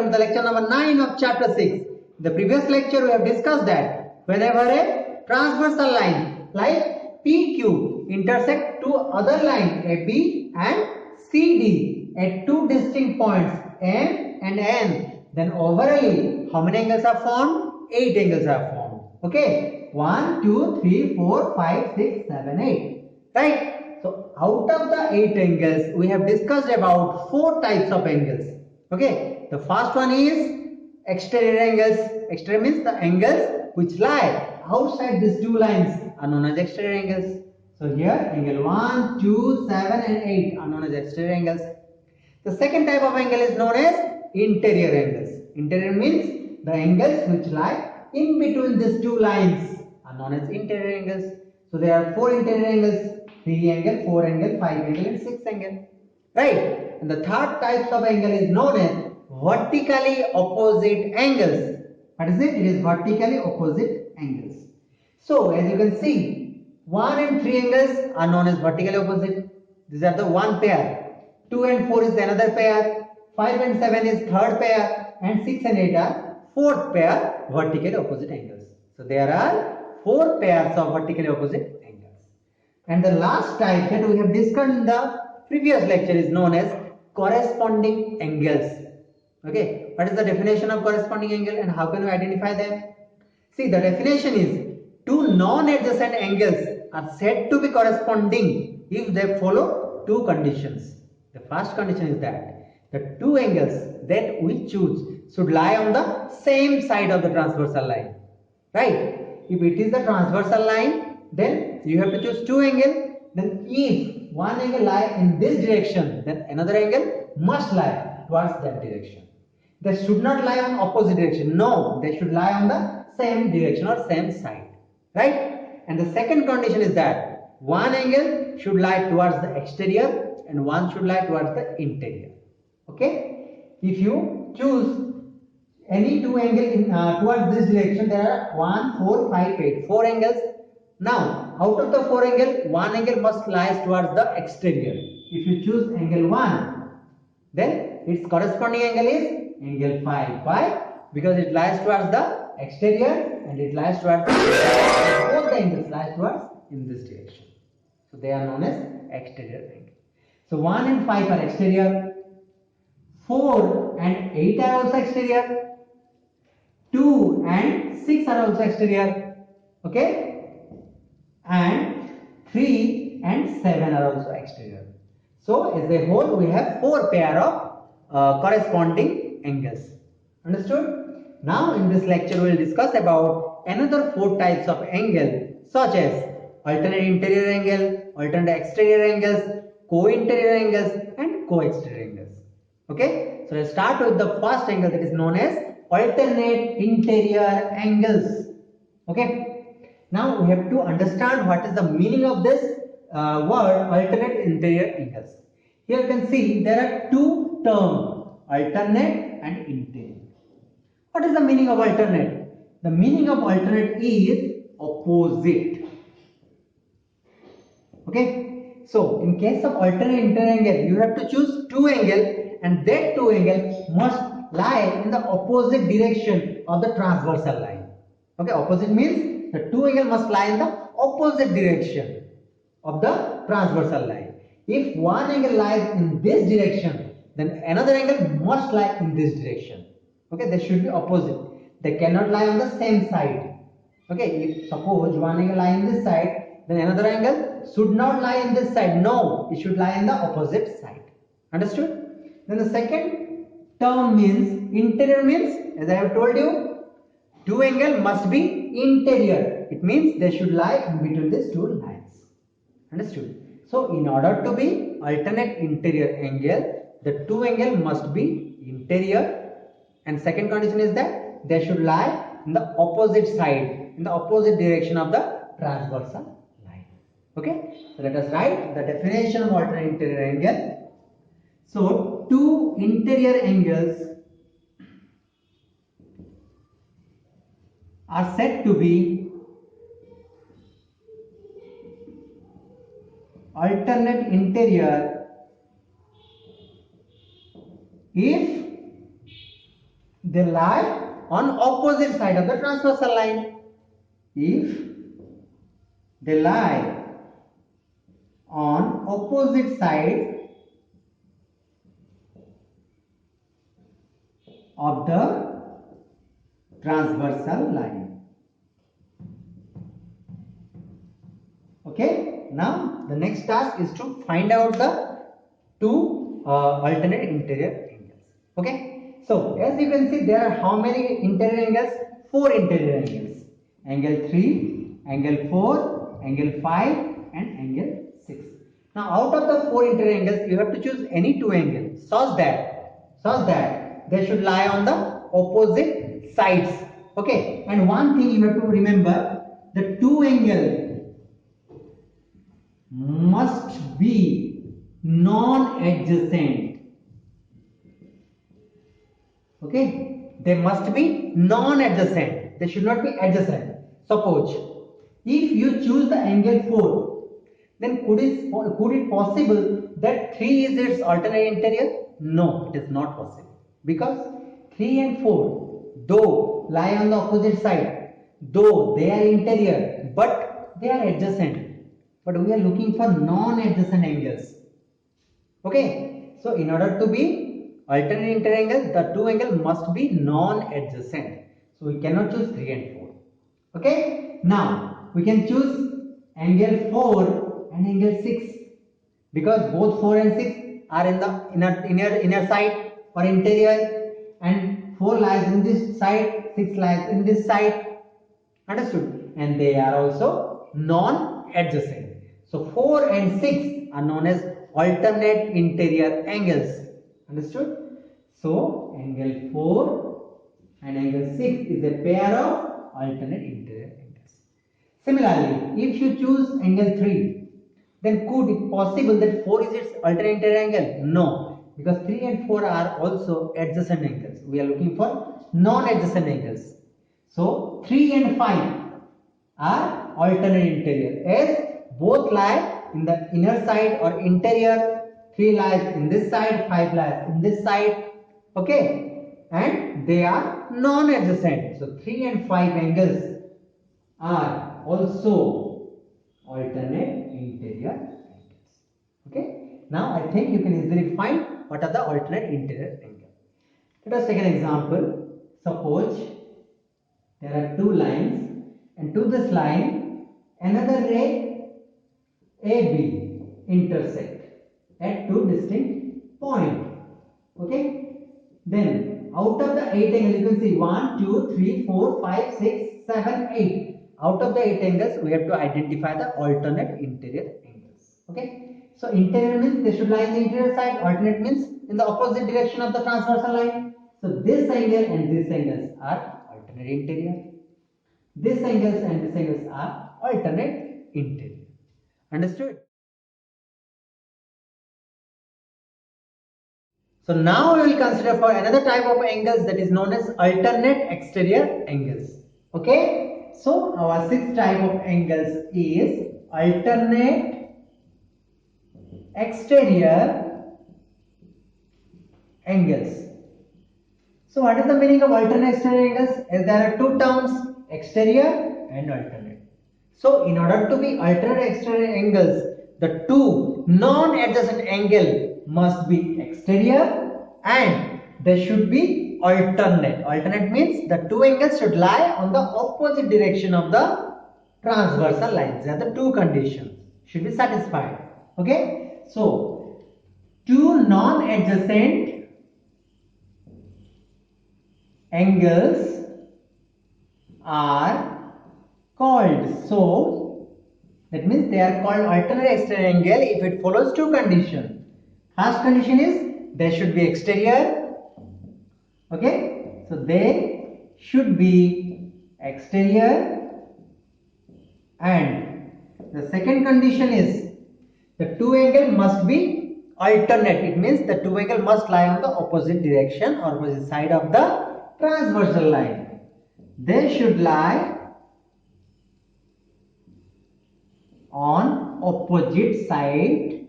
welcome to the lecture number 9 of chapter 6. In the previous lecture we have discussed that whenever a transversal line like PQ intersect two other lines AB and CD at two distinct points M and N, then overall how many angles are formed? 8 angles are formed. Okay, 1, 2, 3, 4, 5, 6, 7, 8. Right? So out of the 8 angles, we have discussed about 4 types of angles. Okay, the first one is exterior angles. Exterior means the angles which lie outside these two lines are known as exterior angles. So here angle 1, 2, 7 and 8 are known as exterior angles. The second type of angle is known as interior angles. Interior means the angles which lie in between these two lines are known as interior angles. So there are 4 interior angles: 3 angle, 4 angle, 5 angle and 6 angle. Right? And the third type of angle is known as vertically opposite angles. What is it? It is vertically opposite angles. So as you can see, 1 and 3 angles are known as vertically opposite. These are the one pair. 2 and 4 is another pair. 5 and 7 is third pair. And 6 and 8 are fourth pair vertically opposite angles. So there are 4 pairs of vertically opposite angles. And the last type that we have discussed in the previous lecture is known as corresponding angles. Okay, what is the definition of corresponding angle and how can we identify them? See, the definition is two non-adjacent angles are said to be corresponding if they follow 2 conditions. The first condition is that the 2 angles that we choose should lie on the same side of the transversal line. Right? If it is the transversal line, then you have to choose 2 angles. Then if one angle lies in this direction, then another angle must lie towards that direction. They should not lie on opposite direction. No, they should lie on the same direction or same side. Right? And the second condition is that one angle should lie towards the exterior and one should lie towards the interior. Okay? If you choose any 2 angles towards this direction, there are 1, 4, 5, 8, 4 angles. Now, out of the 4 angles, one angle must lie towards the exterior. If you choose angle 1, then its corresponding angle is angle 5. Why? Because it lies towards the exterior and it lies towards the interior. Both the angles lie towards in this direction. So they are known as exterior angles. So 1 and 5 are exterior. 4 and 8 are also exterior. 2 and 6 are also exterior. Okay? And 3 and 7 are also exterior. So as a whole we have 4 pair of corresponding angles. Understood? Now in this lecture we will discuss about another 4 types of angle such as alternate interior angle, alternate exterior angles, co-interior angles and co-exterior angles. Okay? So let's start with the first angle that is known as alternate interior angles. Okay? Now we have to understand what is the meaning of this word alternate interior angles. Here you can see there are 2 terms, alternate and interior. What is the meaning of alternate? The meaning of alternate is opposite. Okay? So in case of alternate interior angle, you have to choose 2 angles and that 2 angles must lie in the opposite direction of the transversal line. Okay, opposite means the 2 angles must lie in the opposite direction of the transversal line. If one angle lies in this direction, then another angle must lie in this direction. Okay, they should be opposite. They cannot lie on the same side. Okay, if suppose one angle lies in this side, then another angle should not lie in this side. No, it should lie in the opposite side. Understood? Then the second term means interior means, as I have told you, 2 angles must be interior. It means they should lie in between these 2 lines. Understood? So in order to be alternate interior angle, the 2 angles must be interior, and second condition is that they should lie in the opposite side, in the opposite direction of the transversal line. Okay? So let us write the definition of alternate interior angle. So 2 interior angles are said to be alternate interior if they lie on opposite side of the transversal line. If they lie on opposite side of the transversal line. Okay, now the next task is to find out the two alternate interior angles. Okay, so as you can see, there are how many interior angles? 4 interior angles. Angle 3, angle 4, angle 5 and angle 6. Now out of the 4 interior angles, you have to choose any 2 angles such that they should lie on the opposite sides. Okay, and one thing you have to remember, the 2 angles must be non-adjacent. Okay, they must be non-adjacent. They should not be adjacent. Suppose if you choose the angle 4, then could it possible that 3 is its alternate interior? No, it is not possible, because 3 and 4 though lie on the opposite side, though they are interior, but they are adjacent. But we are looking for non-adjacent angles. Okay, so in order to be alternate interior angles, the 2 angles must be non-adjacent. So we cannot choose 3 and 4. Okay, now we can choose angle 4 and angle 6, because both 4 and 6 are in the inner side or interior, and 4 lies in this side, 6 lies in this side. Understood? And they are also non-adjacent. So 4 and 6 are known as alternate interior angles. Understood? So angle 4 and angle 6 is a pair of alternate interior angles. Similarly, if you choose angle 3, then could it possible that 4 is its alternate interior angle? No, because 3 and 4 are also adjacent angles. We are looking for non-adjacent angles. So 3 and 5 are alternate interior, as both lie in the inner side or interior. 3 lies in this side, 5 lies in this side. Okay, and they are non-adjacent. So 3 and 5 angles are also alternate interior angles. Okay, now I think you can easily find what are the alternate interior angles. Let us take an example. Suppose there are 2 lines, and to this line another ray AB intersect at 2 distinct points. Okay, then out of the 8 angles, you can see 1, 2, 3, 4, 5, 6, 7, 8. Out of the 8 angles, we have to identify the alternate interior angles. Okay, so interior means they should lie in the interior side, alternate means in the opposite direction of the transversal line. So this angle and this angles are alternate interior. This angles and this angles are alternate interior. Understood? So now we will consider for another type of angles, that is known as alternate exterior angles. Okay, so our 6th type of angles is alternate exterior angles. So what is the meaning of alternate exterior angles? As there are 2 terms, exterior and alternate. So in order to be alternate exterior angles, the 2 non-adjacent angle must be exterior and they should be alternate. Alternate means the 2 angles should lie on the opposite direction of the transversal lines. These are the 2 conditions should be satisfied. Okay, so 2 non-adjacent angles are called, so that means they are called alternate exterior angle if it follows 2 conditions. First condition is they should be exterior. Okay, so they should be exterior, and the second condition is the 2 angle must be alternate. It means the 2 angle must lie on the opposite direction or opposite side of the transversal line. They should lie on opposite side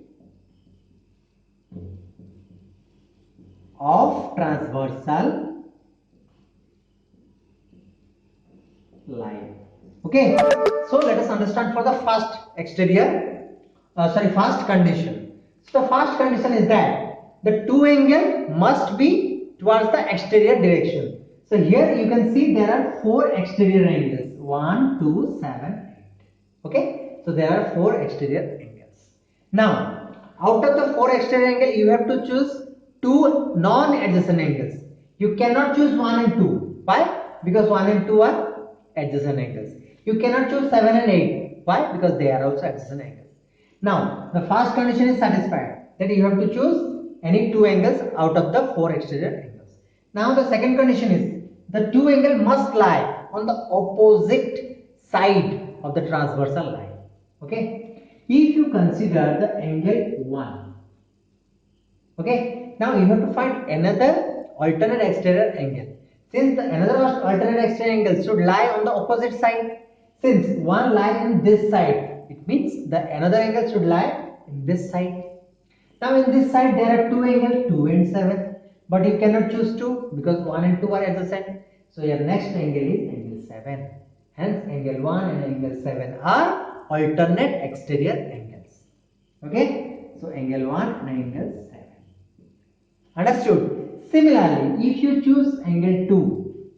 of transversal line. Okay, so let us understand for the first first condition. So the first condition is that the two angle must be towards the exterior direction. So here you can see there are four exterior angles, 1, 2, 7, 8. Okay, so there are four exterior angles. Now, out of the four exterior angles, you have to choose two non-adjacent angles. You cannot choose 1 and 2. Why? Because 1 and 2 are adjacent angles. You cannot choose 7 and 8. Why? Because they are also adjacent angles. Now, the first condition is satisfied, that you have to choose any two angles out of the four exterior angles. Now, the second condition is the two angles must lie on the opposite side of the transversal line. Okay. If you consider the angle 1, okay, now you have to find another alternate exterior angle. Since another alternate exterior angle should lie on the opposite side, since one lies in this side, it means the another angle should lie in this side. Now in this side there are two angles, 2 and 7, but you cannot choose 2 because 1 and 2 are adjacent. So your next angle is angle 7. Hence angle 1 and angle 7 are alternate exterior angles. Okay, so angle 1 and angle 7. Understood? Similarly, if you choose angle 2,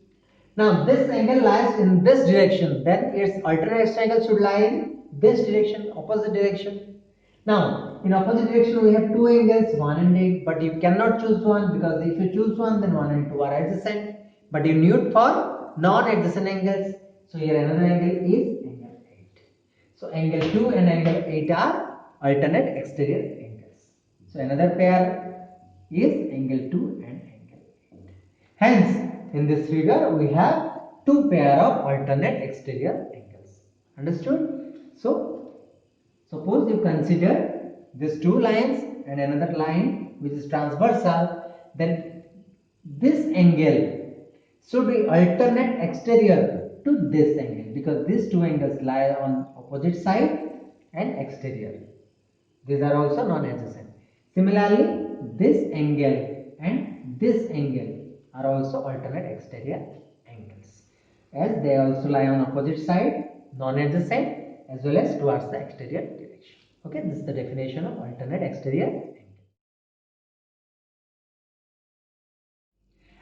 now this angle lies in this direction, then its alternate angle should lie in this direction, opposite direction. Now, in opposite direction we have two angles, 1 and 8, but you cannot choose one because if you choose one, then 1 and 2 are adjacent. But you need for non-adjacent angles. So here another angle is angle 8. So angle 2 and angle 8 are alternate exterior angles. So another pair is angle 2 and angle 8. Hence, in this figure we have two pair of alternate exterior angles. Understood? So, suppose you consider these two lines and another line which is transversal, then this angle should be alternate exterior to this angle because these two angles lie on opposite side and exterior. These are also non-adjacent. Similarly, this angle and this angle are also alternate exterior angles, as they also lie on opposite side, non-adjacent, as well as towards the exterior direction. Okay, this is the definition of alternate exterior angle.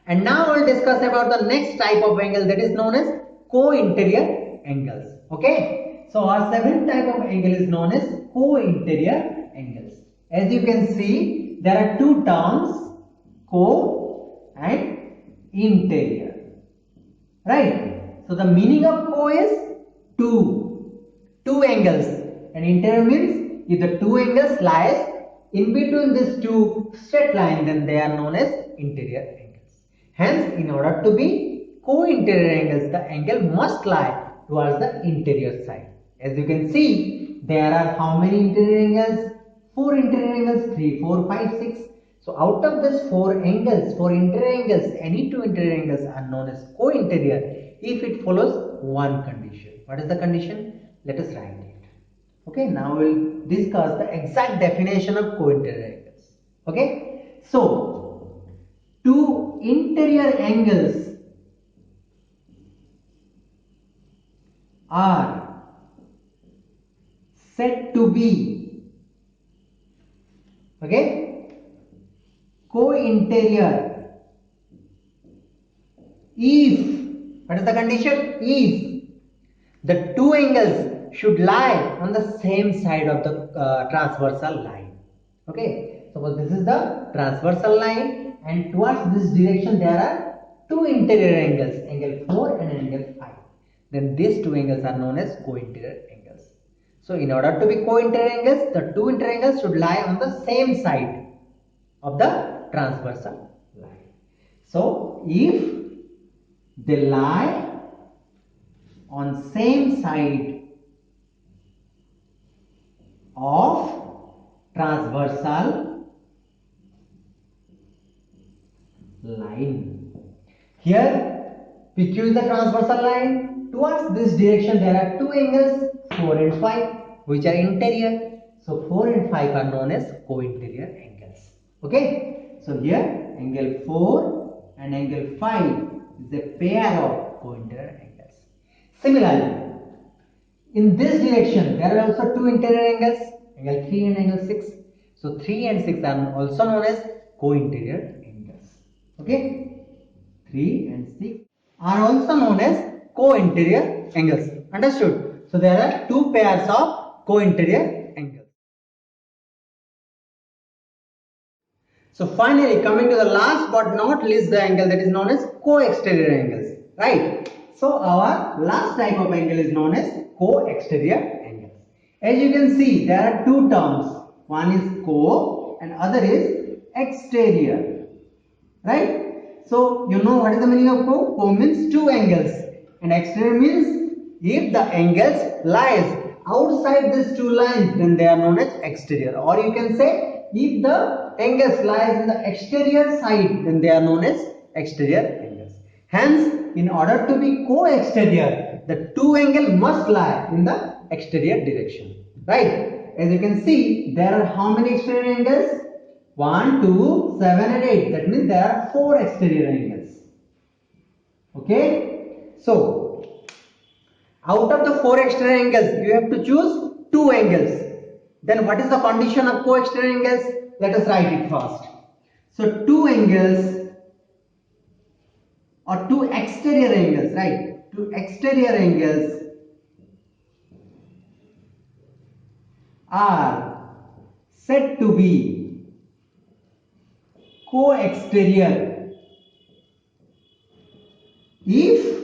And now I will discuss about the next type of angle, that is known as co-interior angles. Okay, so our seventh type of angle is known as co-interior angles. As you can see, there are two terms, co and interior. Right? So the meaning of co is two angles, and interior means if the two angles lies in between these two straight lines, then they are known as interior angles. Hence, in order to be co-interior angles, the angle must lie towards the interior side. As you can see, there are how many interior angles? 4 interior angles, 3, 4, 5, 6. So out of these four interior angles, any two interior angles are known as co-interior if it follows one condition. What is the condition? Let us write it. Okay, now we will discuss the exact definition of co-interior angles. Okay, so two interior angles are said to be, okay, co-interior if, what is the condition? If the two angles should lie on the same side of the transversal line. Okay, suppose this is the transversal line and towards this direction there are two interior angles, angle 4 and angle 5. Then these two angles are known as co-interior angles. So in order to be co-interior angles, the two interior angles should lie on the same side of the transversal line. So if they lie on same side of transversal line. Here PQ is the transversal line. Towards this direction there are two angles, 4 and 5, which are interior. So 4 and 5 are known as co-interior angles. Okay, so here angle 4 and angle 5 is a pair of co-interior angles. Similarly, in this direction, there are also two interior angles, angle 3 and angle 6. So 3 and 6 are also known as co-interior angles. Okay? 3 and 6 are also known as co-interior angles. Understood? So there are two pairs of co-interior angles. So finally, coming to the last but not least, the angle that is known as co-exterior angles. Right? So our last type of angle is known as co-exterior angles. As you can see, there are two terms. One is co and other is exterior. Right? So you know what is the meaning of co? Co means two angles, and exterior means if the angles lies outside these two lines, then they are known as exterior. Or you can say if the angles lies in the exterior side, then they are known as exterior angles. Hence, in order to be co-exterior, the two angles must lie in the exterior direction. Right? As you can see, there are how many exterior angles? 1, 2, 7 and 8. That means there are 4 exterior angles. Okay? So, out of the 4 exterior angles, you have to choose 2 angles. Then what is the condition of co-exterior angles? Let us write it first. So, 2 angles or 2 exterior angles, right? 2 exterior angles are said to be co-exterior if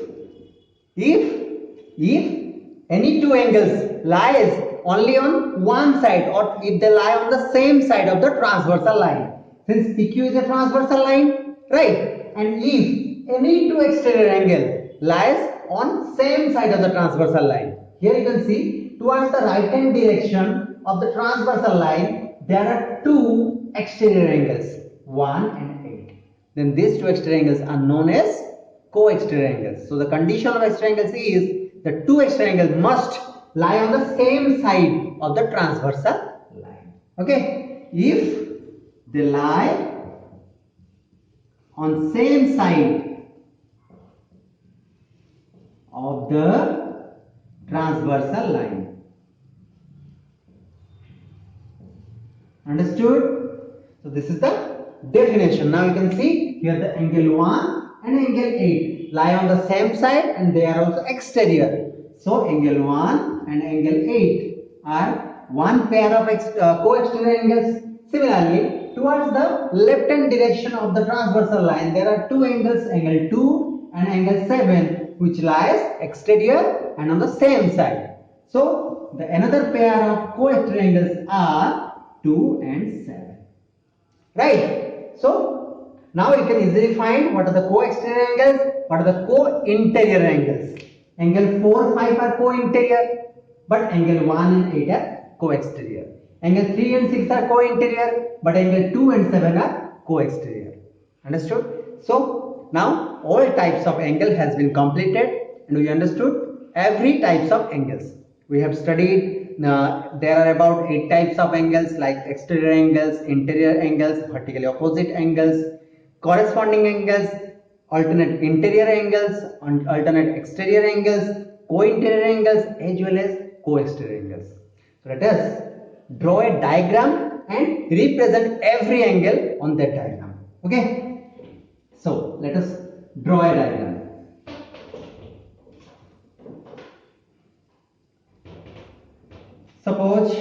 any two angles lies only on one side, or if they lie on the same side of the transversal line. Since PQ is a transversal line, right? And if any two exterior angle lies on same side of the transversal line, here you can see towards the right hand direction of the transversal line, there are two exterior angles, 1 and 8. Then these two exterior angles are known as co-exterior angles. So the condition of exterior angles is the two exterior angles must lie on the same side of the transversal line. Okay? If they lie on same side of the transversal line. Understood? So this is the definition. Now you can see here the angle 1 and angle 8 lie on the same side and they are also exterior. So angle 1 and angle 8 are one pair of co-exterior angles. Similarly, towards the left hand direction of the transversal line, there are two angles, angle 2 and angle 7, which lies exterior and on the same side. So the another pair of co-exterior angles are 2 and 7. Right? So now you can easily find what are the co-exterior angles, what are the co-interior angles. Angle 4, 5 are co-interior, but angle 1 and 8 are co-exterior. Angle 3 and 6 are co-interior, but angle 2 and 7 are co-exterior. Understood? So now all types of angle has been completed and we understood every types of angles. We have studied there are about 8 types of angles like exterior angles, interior angles, vertically opposite angles, corresponding angles, alternate interior angles, alternate exterior angles, co-interior angles as well as co-exterior angles. So let us draw a diagram and represent every angle on that diagram. Okay? So let us draw a diagram. Suppose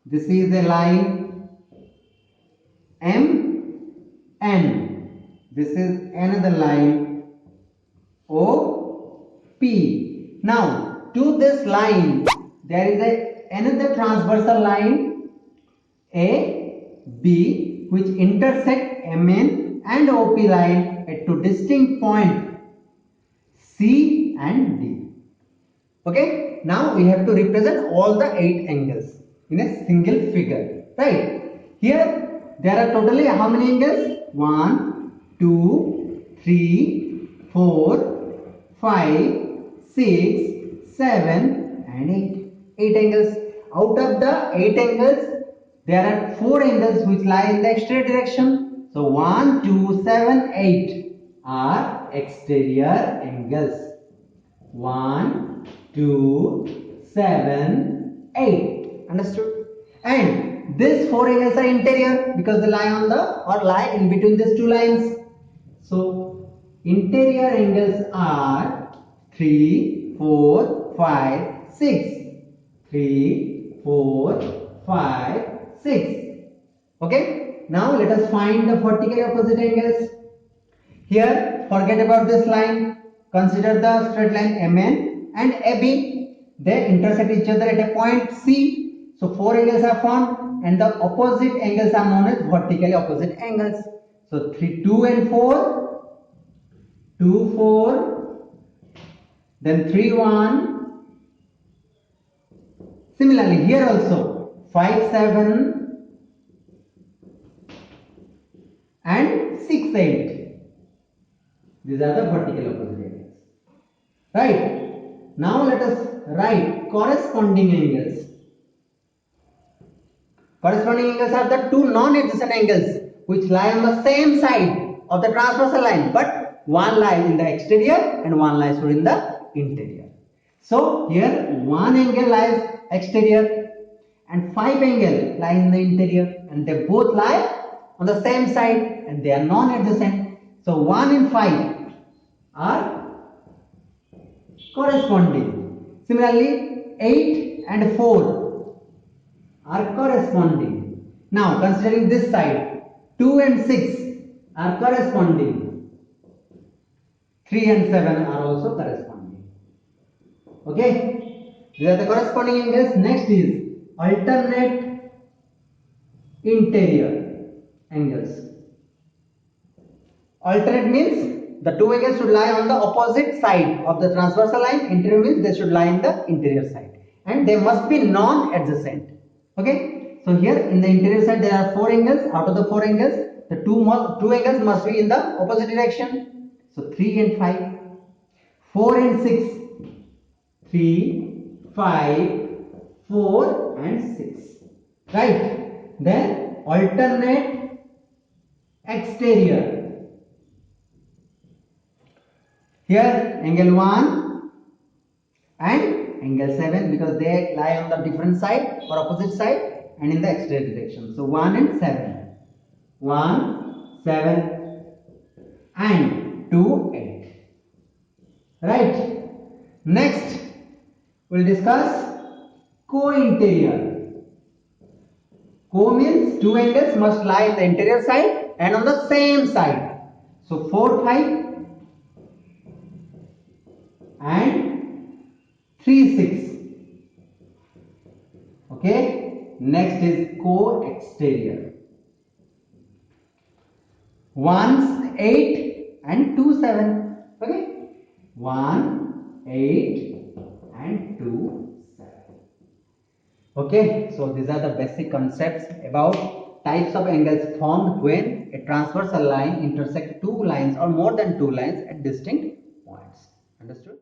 this is a line M N. This is another line O P. Now to this line there is another transversal line A B which intersect MN and OP line at two distinct points C and D. Okay, now we have to represent all the 8 angles in a single figure, right? Here there are totally how many angles? 1, 2, 3, 4, 5, 6, 7 and 8. 8 angles. Out of the 8 angles, there are 4 angles which lie in the exterior direction. So 1, 2, 7, 8 are exterior angles. 1, 2, 7, 8. Understood? And these 4 angles are interior because they lie on the or lie in between these two lines. So interior angles are 3, 4, 5, 6. 3, 4, 5, 6. Okay. Now let us find the vertically opposite angles. Here, forget about this line. Consider the straight line MN and AB. They intersect each other at a point C. So 4 angles are formed and the opposite angles are known as vertically opposite angles. So 2 and 4, 2, 4, then 3, 1. Similarly, here also 5, 7 and 6, 8. These are the vertical opposite angles. Right. Now let us write corresponding angles. Corresponding angles are the two non-adjacent angles which lie on the same side of the transversal line, but one lies in the exterior and one lies in the interior. So here one angle lies exterior and 5 angles lie in the interior, and they both lie on the same side and they are non-adjacent. So 1 and 5 are corresponding. Similarly, 8 and 4 are corresponding. Now considering this side, 2 and 6 are corresponding. 3 and 7 are also corresponding. Okay, these are the corresponding angles. Next is alternate interior angles. Alternate means the two angles should lie on the opposite side of the transversal line. Interior means they should lie in the interior side, and they must be non-adjacent. Okay, so here in the interior side there are 4 angles. Out of the 4 angles, the two angles must be in the opposite direction. So 3 and 5, 4 and 6, 3, 5, 4 and 6. Right. Then alternate exterior. Here angle 1 and angle 7 because they lie on the different side or opposite side and in the exterior direction. So 1 and 7. 1, 7 and 2, 8. Right. Next we will discuss co-interior. Co means two angles must lie in the interior side and on the same side. So 4, 5 and 3, 6. Okay. Next is co-exterior. 1, 8 and 2, 7. Okay. 1, 8 and 2, 7. Okay. So these are the basic concepts about types of angles formed when a transversal line intersects two lines or more than two lines at distinct points. Understood?